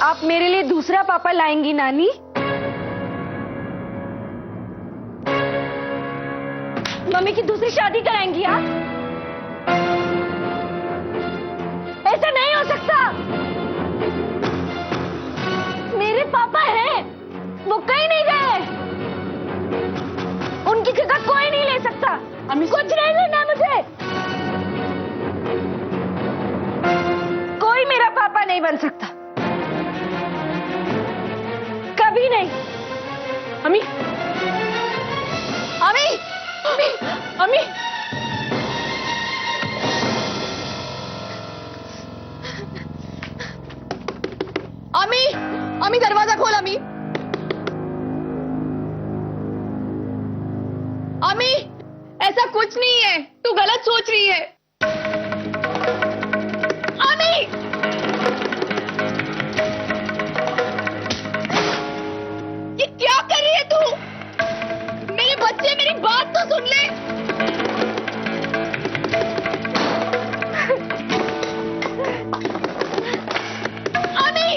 आप मेरे लिए दूसरा पापा लाएंगी नानी? मम्मी की दूसरी शादी कराएंगी आप? ऐसा नहीं हो सकता। मेरे पापा हैं, वो कहीं नहीं गए। उनकी जगह कोई नहीं ले सकता। कुछ नहीं लेना मुझे। कोई मेरा पापा नहीं बन सकता, कभी नहीं। अम्मी, अम्मी, अम्मी, अम्मी। अम्मी, अम्मी दरवाजा खोल। अम्मी, अम्मी ऐसा कुछ नहीं है, तू गलत सोच रही है। अम्मी, ये क्या कर रही है तू? मेरे बच्चे, मेरी बात तो सुन ले। अम्मी,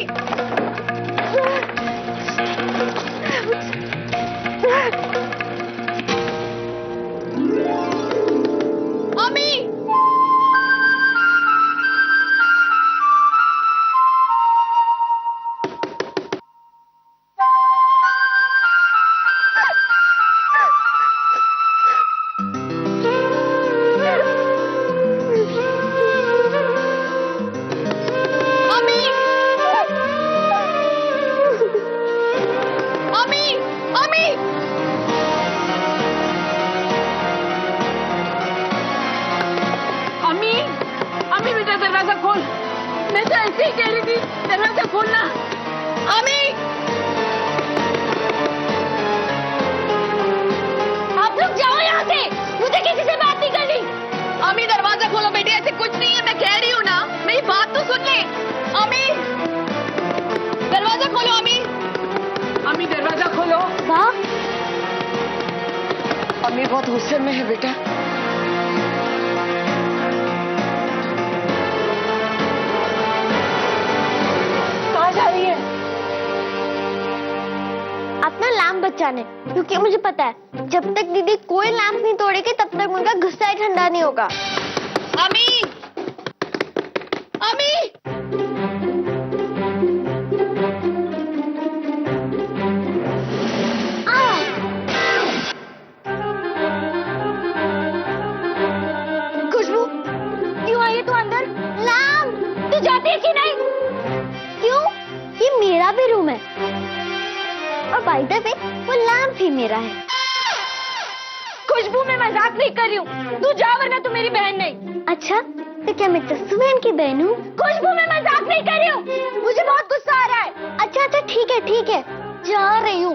अम्मी, दरवाजा खोल। मैं तो ऐसे ही कह रही थी, दरवाजा खोलना। अम्मी, आप लोग जाओ यहाँ से, मुझे किसी से बात नहीं करनी। अम्मी दरवाजा खोलो बेटी, ऐसे कुछ नहीं है, मैं कह रही हूँ ना, मेरी बात तो सुन ले। अम्मी दरवाजा खोलो। अम्मी, अम्मी दरवाजा खोलो। वाह, अम्मी बहुत गुस्से में है बेटा। अपना लैंप बचाने, क्योंकि मुझे पता है जब तक दीदी कोई लैंप नहीं तोड़ेगी तब तक उनका गुस्सा ठंडा नहीं होगा। अम्मी, अम्मी, खुशबू क्यों आई है तू अंदर? लैंप, तू जाती है कि नहीं? क्यों? ये मेरा भी रूम है और बाय द वे वो लैंप ही मेरा है। खुशबू मैं मजाक नहीं कर रही हूँ, तू जा वरना तू मेरी बहन नहीं। अच्छा, तो क्या मैं तस्सू बहन की बहन हूँ? खुशबू मैं मजाक नहीं कर रही हूँ, मुझे बहुत गुस्सा आ रहा है। अच्छा अच्छा ठीक है, जा रही हूँ।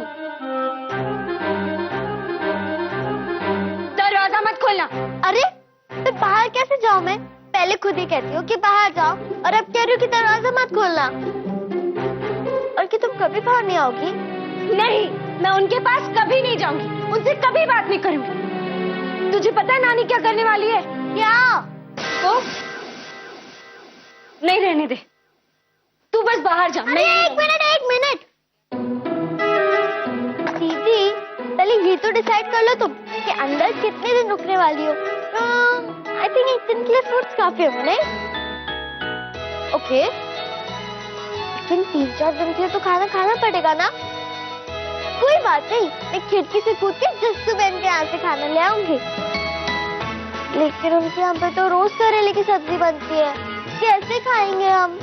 दरवाजा मत खोलना। अरे तो बाहर कैसे जाऊँ मैं? पहले खुद ही कहती हो कि बाहर जाओ और अब कह रही हो कि दरवाजा मत खोलना। और कि तुम कभी बाहर नहीं आओगी? नहीं, मैं उनके पास कभी नहीं जाऊंगी, उनसे कभी बात नहीं करूंगी। तुझे पता है नानी क्या करने वाली है? क्या? तो नहीं रहने दे, तू बस बाहर जा। अरे एक मिनट दीदी, पहले ये तो डिसाइड कर लो तुम कि अंदर कितने दिन रुकने वाली हो। आई थिंक एक दिन के लिए फ्रूट्स काफी होंगे। ओके, लेकिन 3-4 दिन के लिए तो खाना खाना पड़ेगा ना? कोई बात नहीं, मैं खिड़की से कूद के जस्सू बहन के यहाँ से खाना ले आऊंगी। लेकिन उनके यहाँ पे तो रोज करेले की सब्जी बनती है, कैसे खाएंगे हम?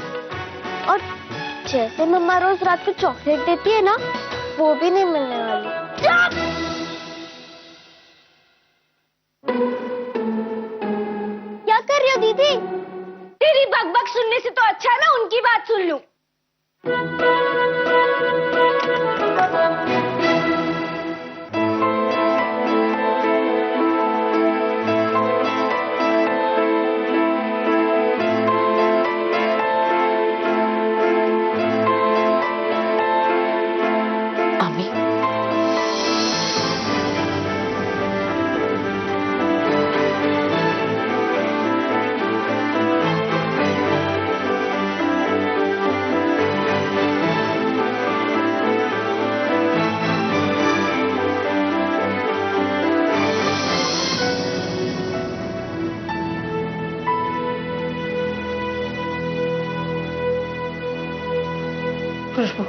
और जैसे मम्मा रोज रात को चॉकलेट देती है ना, वो भी नहीं मिलने वाली। क्या कर रही हो दीदी? तेरी बकबक सुनने से तो अच्छा ना उनकी बात सुन लूं। खुशबू।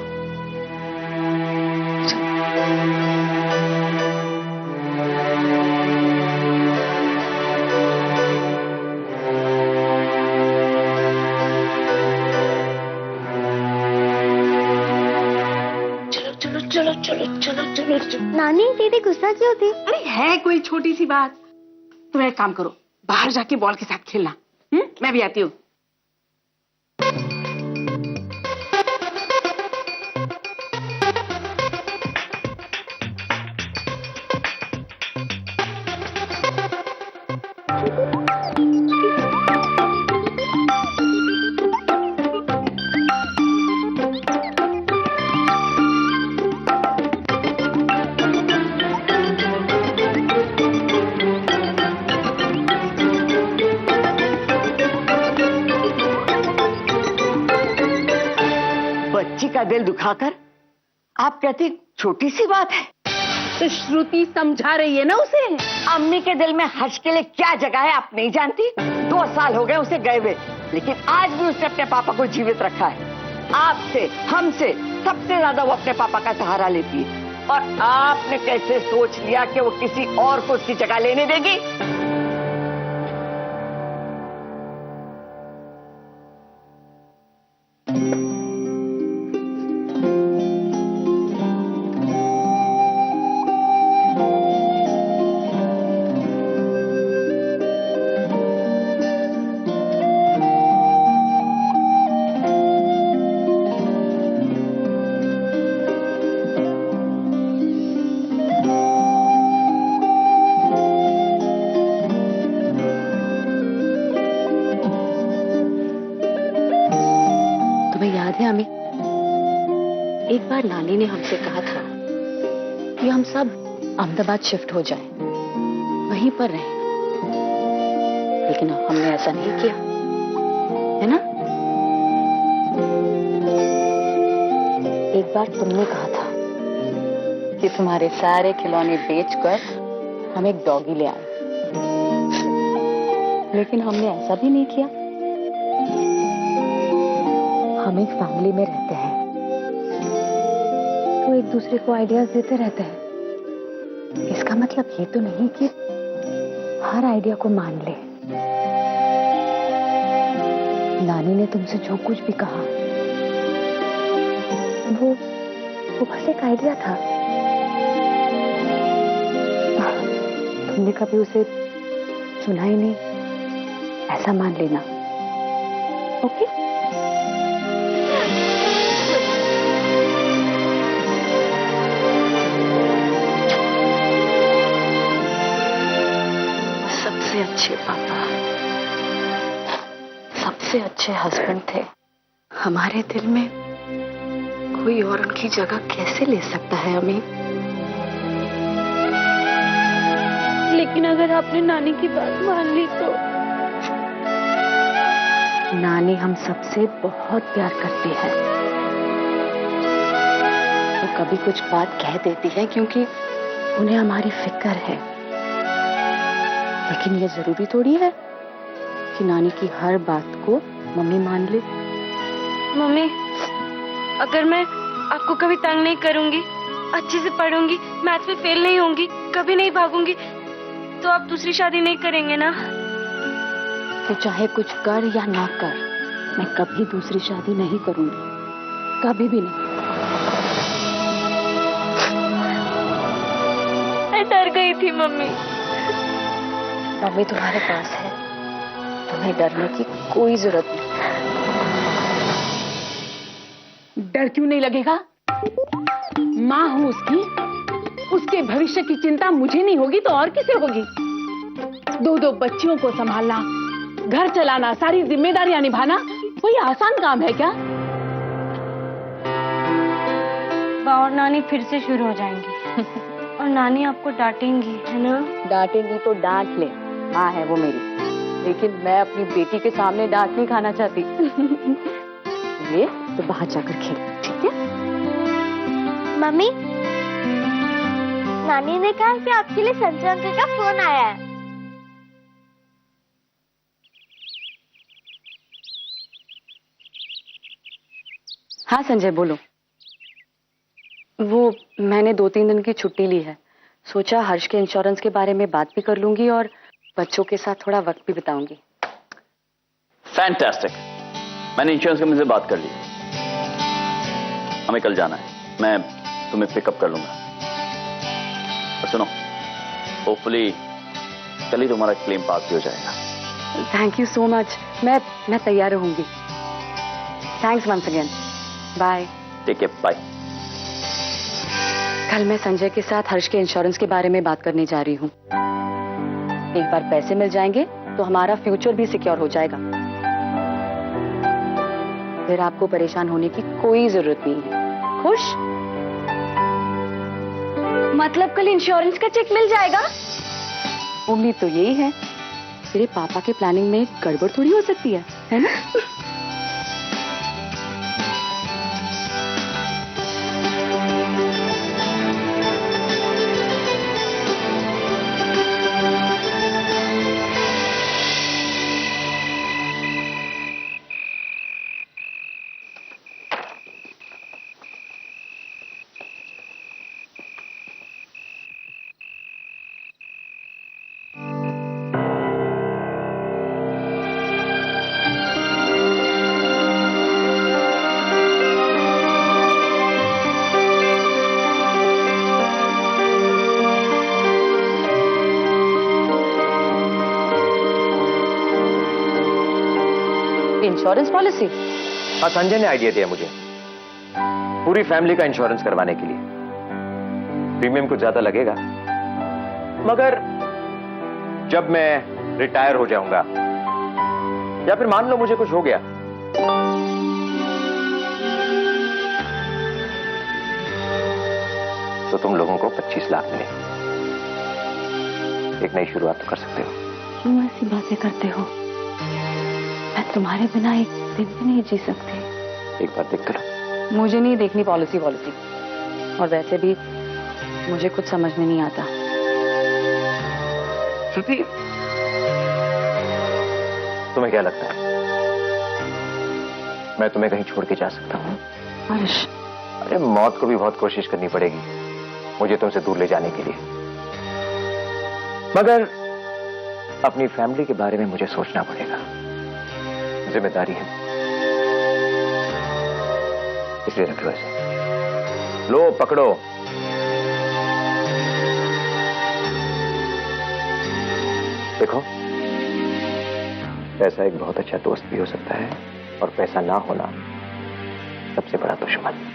चलो चलो चलो चलो चलो चलो। नानी दीदी गुस्सा क्यों थी? अरे है कोई छोटी सी बात। तुम एक काम करो, बाहर जाके बॉल के साथ खेलना। मैं भी आती हूँ। बच्ची का दिल दुखाकर आप कहती छोटी सी बात है। तो श्रुति समझा रही है ना उसे। अम्मी के दिल में हर्ष के लिए क्या जगह है आप नहीं जानती। 2 साल हो गए उसे गए हुए, लेकिन आज भी उसने अपने पापा को जीवित रखा है। आपसे, हमसे सबसे ज्यादा वो अपने पापा का सहारा लेती है। और आपने कैसे सोच लिया कि वो किसी और को उसकी जगह लेने देगी? हमें एक बार नानी ने हमसे कहा था कि हम सब अहमदाबाद शिफ्ट हो जाएं, वहीं पर रहें, लेकिन हमने ऐसा नहीं किया, है ना? एक बार तुमने कहा था कि तुम्हारे सारे खिलौने बेचकर हम एक डॉगी ले आए, लेकिन हमने ऐसा भी नहीं किया। हम एक फैमिली में रहते हैं तो एक दूसरे को आइडियाज देते रहते हैं। इसका मतलब ये तो नहीं कि हर आइडिया को मान ले। नानी ने तुमसे जो कुछ भी कहा वो बस एक आइडिया था। तुमने कभी उसे सुना ही नहीं, ऐसा मान लेना। ओके? सबसे अच्छे पापा, सबसे अच्छे हस्बैंड थे। हमारे दिल में कोई और उनकी जगह कैसे ले सकता है हमें? लेकिन अगर आपने नानी की बात मान ली तो? नानी हम सबसे बहुत प्यार करती है। वो कभी कुछ बात कह देती है क्योंकि उन्हें हमारी फिक्र है, लेकिन ये जरूरी थोड़ी है कि नानी की हर बात को मम्मी मान ले। मम्मी, अगर मैं आपको कभी तंग नहीं करूंगी, अच्छे से पढ़ूंगी, मैथ में फेल नहीं होंगी, कभी नहीं भागूंगी, तो आप दूसरी शादी नहीं करेंगे ना? तो चाहे कुछ कर या ना कर, मैं कभी दूसरी शादी नहीं करूंगी, कभी भी नहीं। मैं डर गई थी मम्मी। मम्मी तुम्हारे पास है, तुम्हें डरने की कोई जरूरत नहीं। डर क्यों नहीं लगेगा? माँ हूं उसकी, उसके भविष्य की चिंता मुझे नहीं होगी तो और किसे होगी? 2 बच्चियों को संभालना, घर चलाना, सारी जिम्मेदारियां निभाना कोई आसान काम है क्या? और नानी फिर से शुरू हो जाएंगी और नानी आपको डांटेंगी, है ना? डांटेंगी तो डांट ले, माँ है वो मेरी, लेकिन मैं अपनी बेटी के सामने डांट नहीं खाना चाहती। ये तो बाहर जाकर खेल, ठीक है? मम्मी, नानी ने कहा कि आपके लिए संजय अंकल का फोन आया है। हाँ संजय बोलो। वो मैंने 2-3 दिन की छुट्टी ली है। सोचा हर्ष के इंश्योरेंस के बारे में बात भी कर लूंगी और बच्चों के साथ थोड़ा वक्त भी बिताऊंगी। फैंटास्टिक। मैंने इंश्योरेंस कंपनी से बात कर ली। हमें कल जाना है, मैं तुम्हें पिकअप कर लूंगा। और सुनो, होपफुली कल ही तुम्हारा क्लेम पास भी हो जाएगा। Thank you so much. मैं तैयार रहूंगी। Thanks once again. Bye. Take care, bye. कल मैं संजय के साथ हर्ष के इंश्योरेंस के बारे में बात करने जा रही हूँ। एक बार पैसे मिल जाएंगे तो हमारा फ्यूचर भी सिक्योर हो जाएगा। फिर आपको परेशान होने की कोई जरूरत नहीं है। खुश? मतलब कल इंश्योरेंस का चेक मिल जाएगा? उम्मीद तो यही है। तेरे पापा के प्लानिंग में गड़बड़ थोड़ी हो सकती है ना? Insurance policy? हाँ, संजय ने आइडिया दिया मुझे पूरी फैमिली का इंश्योरेंस करवाने के लिए। प्रीमियम कुछ ज्यादा लगेगा, मगर जब मैं रिटायर हो जाऊंगा या फिर मान लो मुझे कुछ हो गया तो तुम लोगों को 25 लाख मिले। एक नई शुरुआत तो कर सकते हो। क्यों ऐसी बातें करते हो? मैं तुम्हारे बिना एक दिन भी नहीं जी सकती। एक बार देख करो। मुझे नहीं देखनी पॉलिसी। और वैसे भी मुझे कुछ समझ में नहीं आता। श्रुति, तुम्हें क्या लगता है मैं तुम्हें कहीं छोड़ के जा सकता हूँ? हर्ष, अरे मौत को भी बहुत कोशिश करनी पड़ेगी मुझे तुमसे दूर ले जाने के लिए, मगर अपनी फैमिली के बारे में मुझे सोचना पड़ेगा। जिम्मेदारी है, इसलिए रख लो ऐसे। लो, पकड़ो। देखो, पैसा एक बहुत अच्छा दोस्त भी हो सकता है और पैसा ना होना सबसे बड़ा दुश्मन।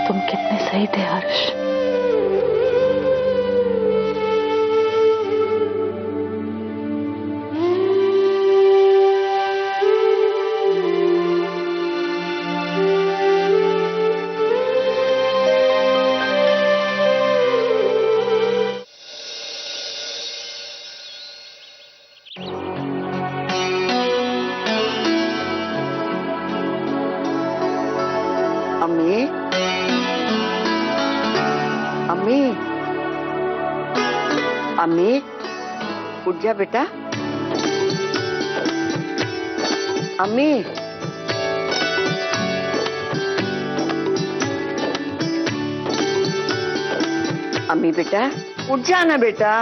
तुम कितने सही थे हर्ष। अम्मी, अम्मी, अम्मी, उठ जा बेटा। अम्मी, अम्मी बेटा, उठ जाना बेटा।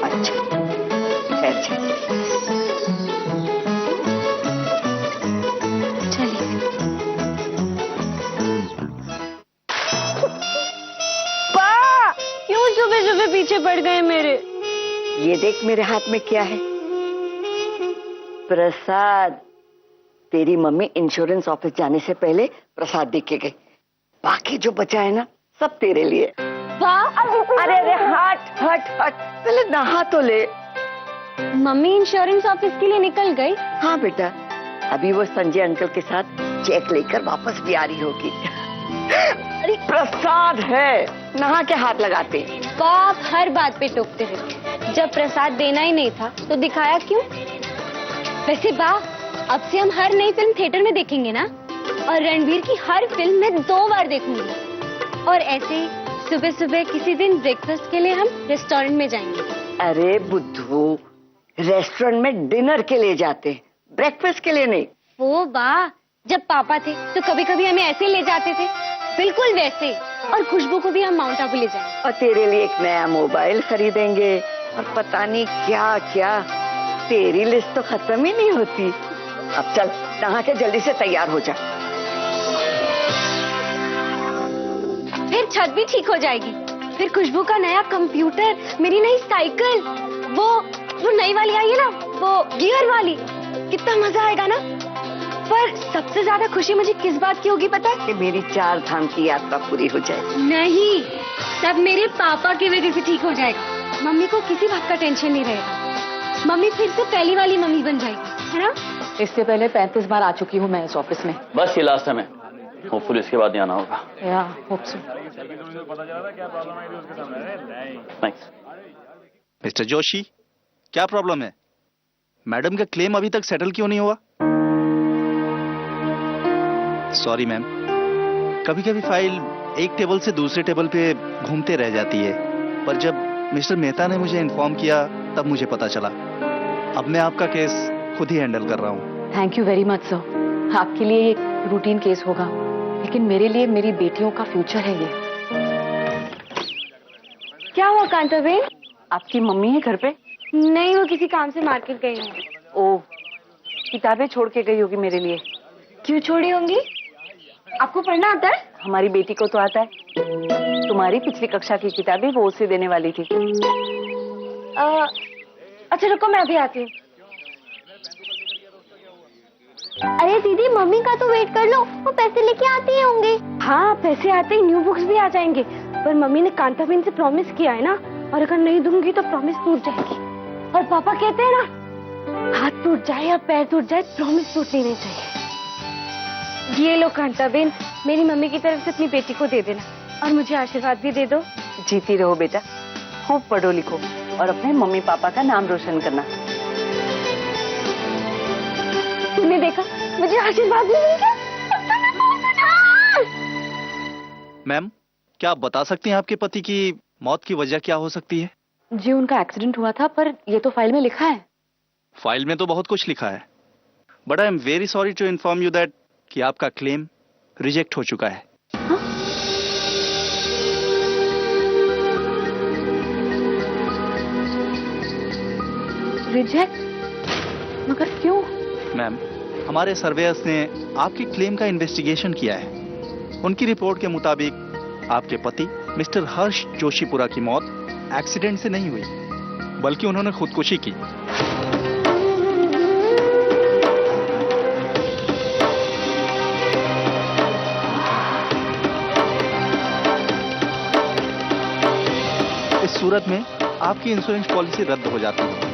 अच्छा, अच्छा। क्यों सुबह सुबह पीछे पड़ गए मेरे? ये देख मेरे हाथ में क्या है। प्रसाद। तेरी मम्मी इंश्योरेंस ऑफिस जाने से पहले प्रसाद दे के गई। बाकी जो बचा है ना, सब तेरे लिए। अरे अरे, हट हट हट, पहले नहा तो ले। मम्मी इंश्योरेंस ऑफिस के लिए निकल गई? हाँ बेटा, अभी वो संजय अंकल के साथ चेक लेकर वापस भी आ रही होगी। अरे प्रसाद है, नहा के हाथ लगाते। पापा आप हर बात पे टोकते रहते। जब प्रसाद देना ही नहीं था तो दिखाया क्यों? वैसे अब से हम हर नई फिल्म थिएटर में देखेंगे ना, और रणवीर की हर फिल्म मैं 2 बार देखूंगी। और ऐसे ही सुबह सुबह किसी दिन ब्रेकफास्ट के लिए हम रेस्टोरेंट में जाएंगे। अरे बुद्धू, रेस्टोरेंट में डिनर के लिए जाते, ब्रेकफास्ट के लिए नहीं। वो जब पापा थे तो कभी कभी हमें ऐसे ही ले जाते थे, बिल्कुल वैसे। और खुशबू को भी हम माउंट आबू ले जाएंगे। और तेरे लिए एक नया मोबाइल खरीदेंगे और पता नहीं क्या क्या। तेरी लिस्ट तो खत्म ही नहीं होती। अब चल, नहा के जल्दी से तैयार हो जा। फिर छत भी ठीक हो जाएगी, फिर खुशबू का नया कंप्यूटर, मेरी नई साइकिल, वो नई वाली आई है ना, वो गियर वाली, कितना मजा आएगा ना। पर सबसे ज्यादा खुशी मुझे किस बात की होगी पता है? कि मेरी 4 धाम की यात्रा पूरी हो जाए। नहीं, सब मेरे पापा की वजह से ठीक हो जाएगा। मम्मी को किसी बात का टेंशन नहीं रहेगा। मम्मी फिर से पहली वाली मम्मी बन जाएगी, है ना? इससे पहले 35 बार आ चुकी हूँ मैं इस ऑफिस में। बस ये लास्ट टाइम है, होपफुली इसके बाद नहीं आना होगा। या hope so. Thanks. Mister Joshi, क्या प्रॉब्लम है? मैडम का क्लेम अभी तक सेटल क्यों नहीं हुआ? सॉरी मैम, कभी कभी फाइल एक टेबल से दूसरे टेबल पे घूमते रह जाती है, पर जब मिस्टर मेहता ने मुझे इन्फॉर्म किया तब मुझे पता चला। अब मैं आपका केस खुद ही हैंडल कर रहा हूँ। Thank you very much sir. आपके लिए एक रूटीन केस होगा, लेकिन मेरे लिए मेरी बेटियों का फ्यूचर है ये। क्या हुआ कांताबेन? आपकी मम्मी है घर पे? नहीं, वो किसी काम से मार्केट गई है। ओ, किताबें छोड़ के गई होगी मेरे लिए। क्यों छोड़ी होंगी? आपको पढ़ना आता है? हमारी बेटी को तो आता है। तुम्हारी पिछली कक्षा की किताबें वो उसे देने वाली थी। अच्छा रुको, मैं अभी आती हूँ। अरे दीदी, मम्मी का तो वेट कर लो, वो पैसे लेके आती होंगे। हाँ, पैसे आते ही न्यू बुक्स भी आ जाएंगे। पर मम्मी ने कांताबेन से प्रॉमिस किया है ना, और अगर नहीं दूंगी तो प्रॉमिस टूट जाएगी। और पापा कहते हैं ना, हाथ टूट जाए या पैर टूट जाए, प्रॉमिस टूटनी नहीं चाहिए। ये लो कांताबेन, मेरी मम्मी की तरफ से अपनी बेटी को दे देना, और मुझे आशीर्वाद भी दे दो। जीती रहो बेटा, खूब पढ़ो लिखो और अपने मम्मी पापा का नाम रोशन करना। तुमने देखा, मुझे आशीर्वाद भी मिल गया। मैम, क्या आप बता सकती हैं आपके पति की मौत की वजह क्या हो सकती है? जी, उनका एक्सीडेंट हुआ था, पर ये तो फाइल में लिखा है। फाइल में तो बहुत कुछ लिखा है, but I am very sorry to inform you that कि आपका क्लेम रिजेक्ट हो चुका है। रिजेक्ट? मगर क्यों? मैम, हमारे सर्वेयर्स ने आपके क्लेम का इन्वेस्टिगेशन किया है। उनकी रिपोर्ट के मुताबिक आपके पति मिस्टर हर्ष जोशीपुरा की मौत एक्सीडेंट से नहीं हुई, बल्कि उन्होंने खुदकुशी की। इस सूरत में आपकी इंश्योरेंस पॉलिसी रद्द हो जाती है।